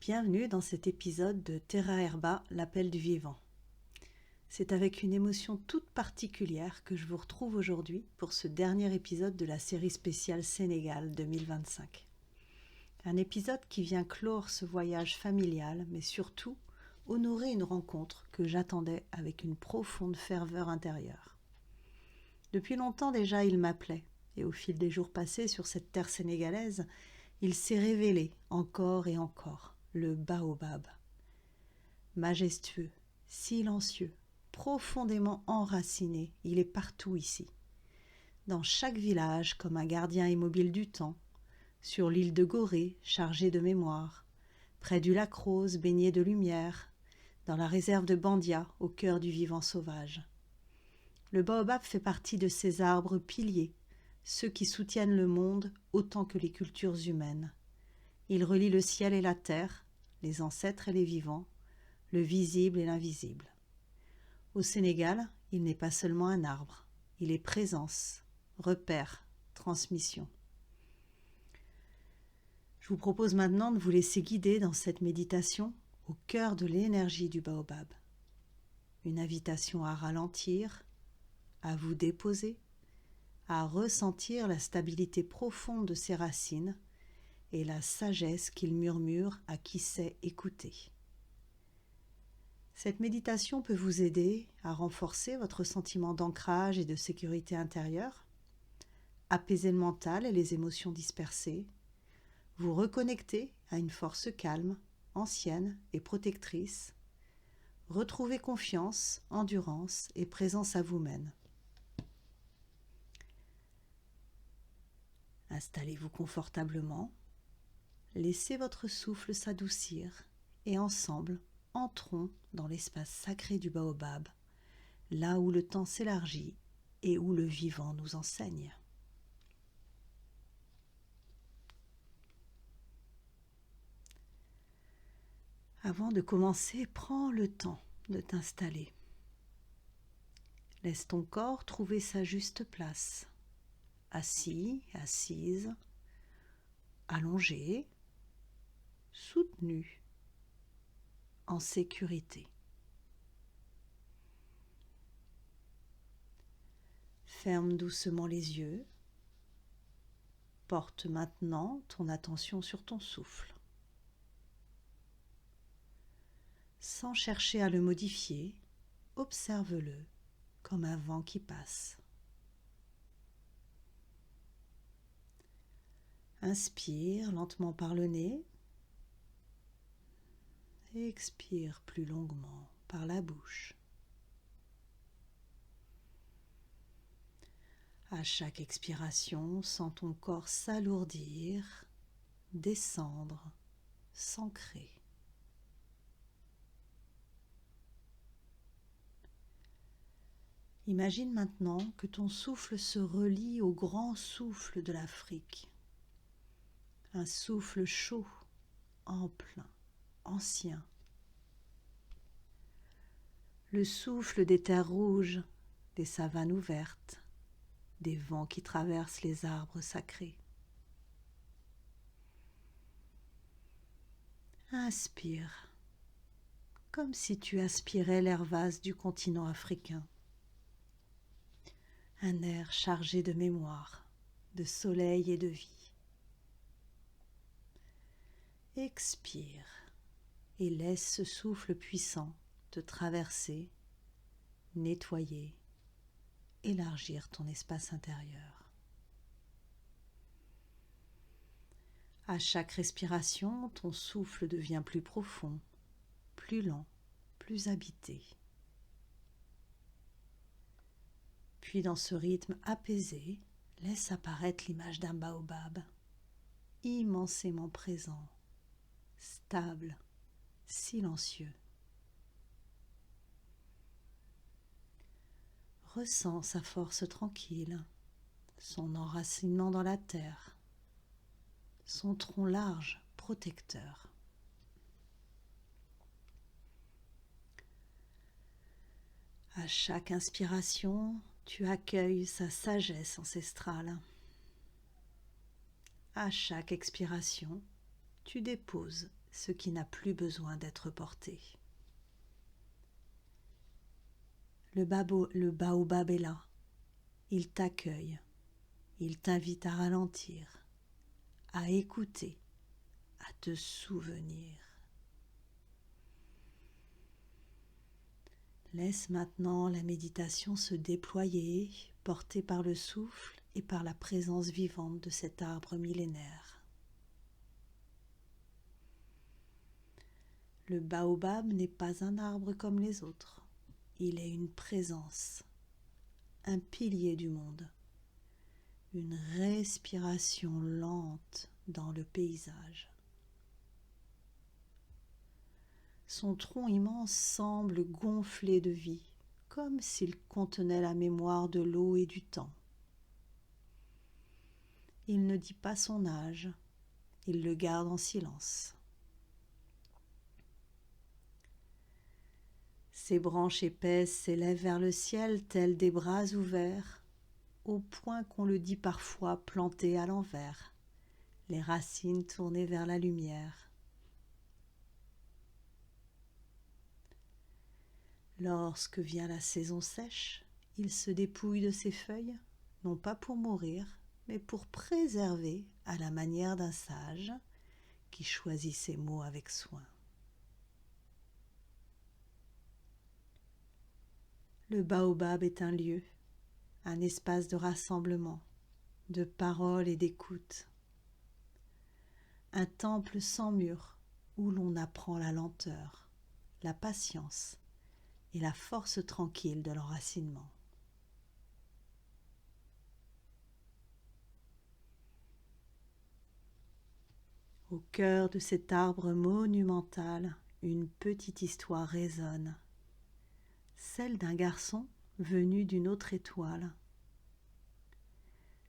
Bienvenue dans cet épisode de Terra Herba, l'appel du vivant. C'est avec une émotion toute particulière que je vous retrouve aujourd'hui pour ce dernier épisode de la série spéciale Sénégal 2025. Un épisode qui vient clore ce voyage familial, mais surtout honorer une rencontre que j'attendais avec une profonde ferveur intérieure. Depuis longtemps déjà, il m'appelait, et au fil des jours passés sur cette terre sénégalaise, il s'est révélé encore et encore, le baobab. Majestueux, silencieux, profondément enraciné, il est partout ici. Dans chaque village, comme un gardien immobile du temps, sur l'île de Gorée, chargée de mémoire, près du lac Rose, baigné de lumière, dans la réserve de Bandia, au cœur du vivant sauvage. Le baobab fait partie de ces arbres piliers, ceux qui soutiennent le monde autant que les cultures humaines. Il relie le ciel et la terre, les ancêtres et les vivants, le visible et l'invisible. Au Sénégal, il n'est pas seulement un arbre, il est présence, repère, transmission. Je vous propose maintenant de vous laisser guider dans cette méditation au cœur de l'énergie du baobab. Une invitation à ralentir, à vous déposer, à ressentir la stabilité profonde de ses racines et la sagesse qu'il murmure à qui sait écouter. Cette méditation peut vous aider à renforcer votre sentiment d'ancrage et de sécurité intérieure, apaiser le mental et les émotions dispersées, vous reconnecter à une force calme, ancienne et protectrice, retrouver confiance, endurance et présence à vous-même. Installez-vous confortablement, laissez votre souffle s'adoucir et ensemble, entrons dans l'espace sacré du baobab, là où le temps s'élargit et où le vivant nous enseigne. Avant de commencer, prends le temps de t'installer. Laisse ton corps trouver sa juste place. Assis, assise, allongé, soutenu, en sécurité. Ferme doucement les yeux. Porte maintenant ton attention sur ton souffle. Sans chercher à le modifier, observe-le comme un vent qui passe. Inspire lentement par le nez. Expire plus longuement par la bouche. À chaque expiration, sens ton corps s'alourdir, descendre, s'ancrer. Imagine maintenant que ton souffle se relie au grand souffle de l'Afrique. Un souffle chaud, ample, ancien. Le souffle des terres rouges, des savanes ouvertes, des vents qui traversent les arbres sacrés. Inspire, comme si tu aspirais l'air vaste du continent africain. Un air chargé de mémoire, de soleil et de vie. Expire et laisse ce souffle puissant te traverser, nettoyer, élargir ton espace intérieur. À chaque respiration, ton souffle devient plus profond, plus lent, plus habité. Puis dans ce rythme apaisé, laisse apparaître l'image d'un baobab, immensément présent, stable, silencieux. Ressens sa force tranquille, son enracinement dans la terre, son tronc large, protecteur. À chaque inspiration, tu accueilles sa sagesse ancestrale. À chaque expiration, tu déposes ce qui n'a plus besoin d'être porté. Le baobab est là, il t'accueille, il t'invite à ralentir, à écouter, à te souvenir. Laisse maintenant la méditation se déployer, portée par le souffle et par la présence vivante de cet arbre millénaire. Le baobab n'est pas un arbre comme les autres. Il est une présence, un pilier du monde, une respiration lente dans le paysage. Son tronc immense semble gonflé de vie, comme s'il contenait la mémoire de l'eau et du temps. Il ne dit pas son âge, il le garde en silence. Ses branches épaisses s'élèvent vers le ciel telles des bras ouverts, au point qu'on le dit parfois planté à l'envers, les racines tournées vers la lumière. Lorsque vient la saison sèche, il se dépouille de ses feuilles, non pas pour mourir, mais pour préserver à la manière d'un sage qui choisit ses mots avec soin. Le baobab est un lieu, un espace de rassemblement, de parole et d'écoute. Un temple sans mur où l'on apprend la lenteur, la patience et la force tranquille de l'enracinement. Au cœur de cet arbre monumental, une petite histoire résonne, celle d'un garçon venu d'une autre étoile,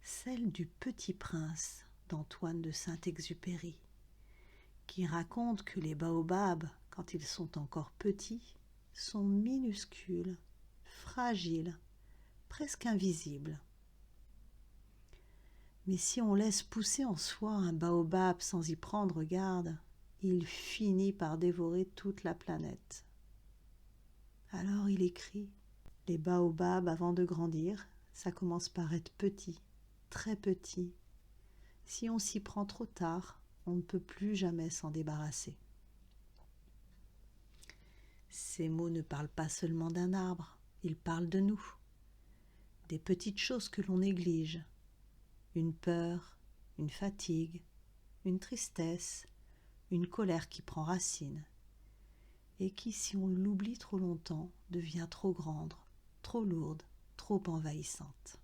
celle du Petit Prince d'Antoine de Saint-Exupéry, qui raconte que les baobabs, quand ils sont encore petits, sont minuscules, fragiles, presque invisibles. Mais si on laisse pousser en soi un baobab sans y prendre garde, il finit par dévorer toute la planète. Alors il écrit, les baobabs avant de grandir, ça commence par être petit, très petit. Si on s'y prend trop tard, on ne peut plus jamais s'en débarrasser. Ces mots ne parlent pas seulement d'un arbre, ils parlent de nous, des petites choses que l'on néglige, une peur, une fatigue, une tristesse, une colère qui prend racine, et qui, si on l'oublie trop longtemps, devient trop grande, trop lourde, trop envahissante.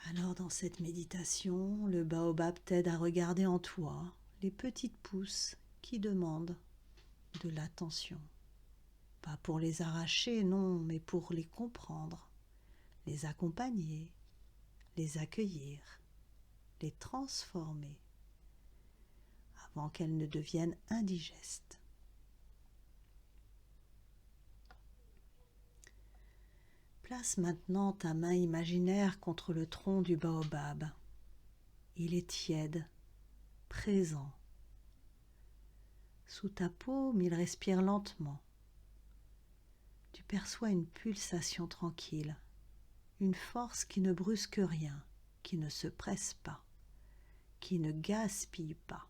Alors dans cette méditation, le baobab t'aide à regarder en toi les petites pousses qui demandent de l'attention. Pas pour les arracher, non, mais pour les comprendre, les accompagner, les accueillir, les transformer, avant qu'elles ne deviennent indigestes. Place maintenant ta main imaginaire contre le tronc du baobab. Il est tiède, présent. Sous ta paume, il respire lentement. Tu perçois une pulsation tranquille, une force qui ne brusque rien, qui ne se presse pas, qui ne gaspille pas.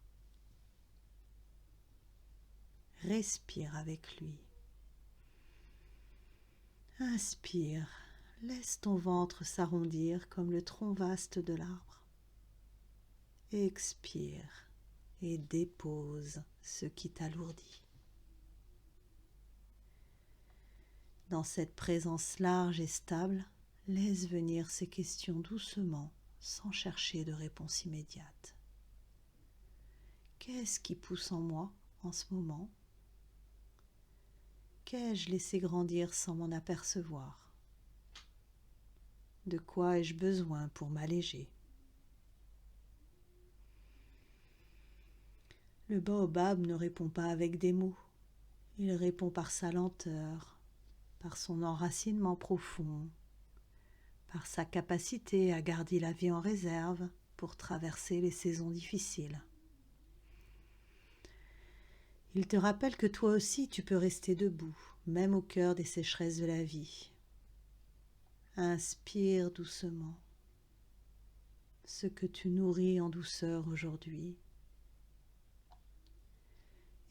Respire avec lui. Inspire, laisse ton ventre s'arrondir comme le tronc vaste de l'arbre. Expire et dépose ce qui t'alourdit. Dans cette présence large et stable, laisse venir ces questions doucement, sans chercher de réponse immédiate. Qu'est-ce qui pousse en moi en ce moment ? Qu'ai-je laissé grandir sans m'en apercevoir ? De quoi ai-je besoin pour m'alléger ? Le baobab ne répond pas avec des mots, il répond par sa lenteur, par son enracinement profond, par sa capacité à garder la vie en réserve pour traverser les saisons difficiles. Il te rappelle que toi aussi tu peux rester debout, même au cœur des sécheresses de la vie. Inspire doucement ce que tu nourris en douceur aujourd'hui.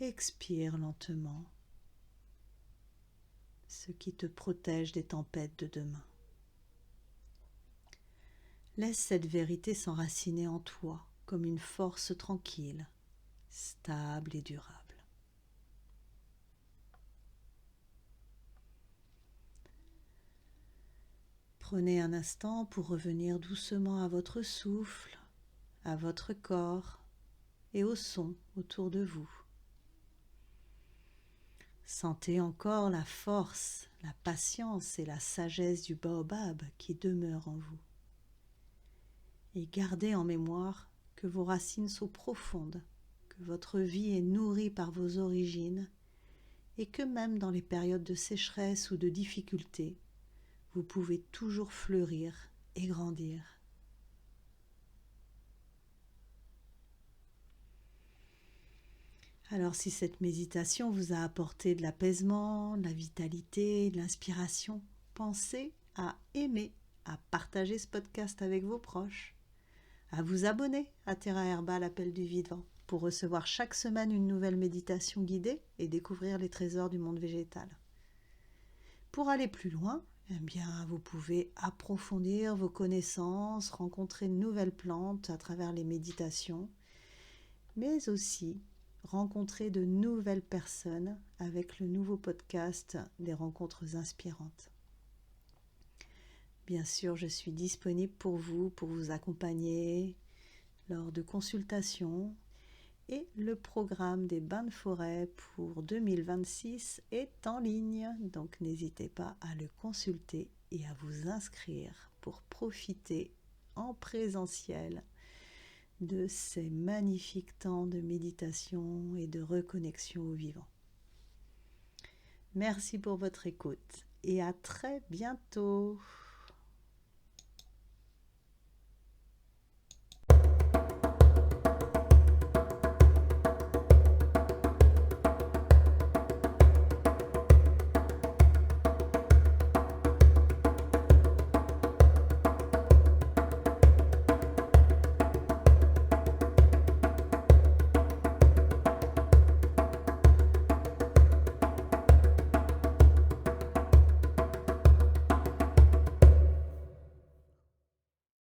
Expire lentement ce qui te protège des tempêtes de demain. Laisse cette vérité s'enraciner en toi comme une force tranquille, stable et durable. Prenez un instant pour revenir doucement à votre souffle, à votre corps et au son autour de vous. Sentez encore la force, la patience et la sagesse du baobab qui demeurent en vous. Et gardez en mémoire que vos racines sont profondes, que votre vie est nourrie par vos origines et que même dans les périodes de sécheresse ou de difficulté, vous pouvez toujours fleurir et grandir. Alors si cette méditation vous a apporté de l'apaisement, de la vitalité, de l'inspiration, pensez à aimer, à partager ce podcast avec vos proches, à vous abonner à Terra Herba, l'appel du vivant, pour recevoir chaque semaine une nouvelle méditation guidée et découvrir les trésors du monde végétal. Pour aller plus loin, vous pouvez approfondir vos connaissances, rencontrer de nouvelles plantes à travers les méditations, mais aussi rencontrer de nouvelles personnes avec le nouveau podcast des rencontres inspirantes. Bien sûr, je suis disponible pour vous accompagner lors de consultations et le programme des bains de forêt pour 2026 est en ligne, donc n'hésitez pas à le consulter et à vous inscrire pour profiter en présentiel de ces magnifiques temps de méditation et de reconnexion au vivant. Merci pour votre écoute et à très bientôt.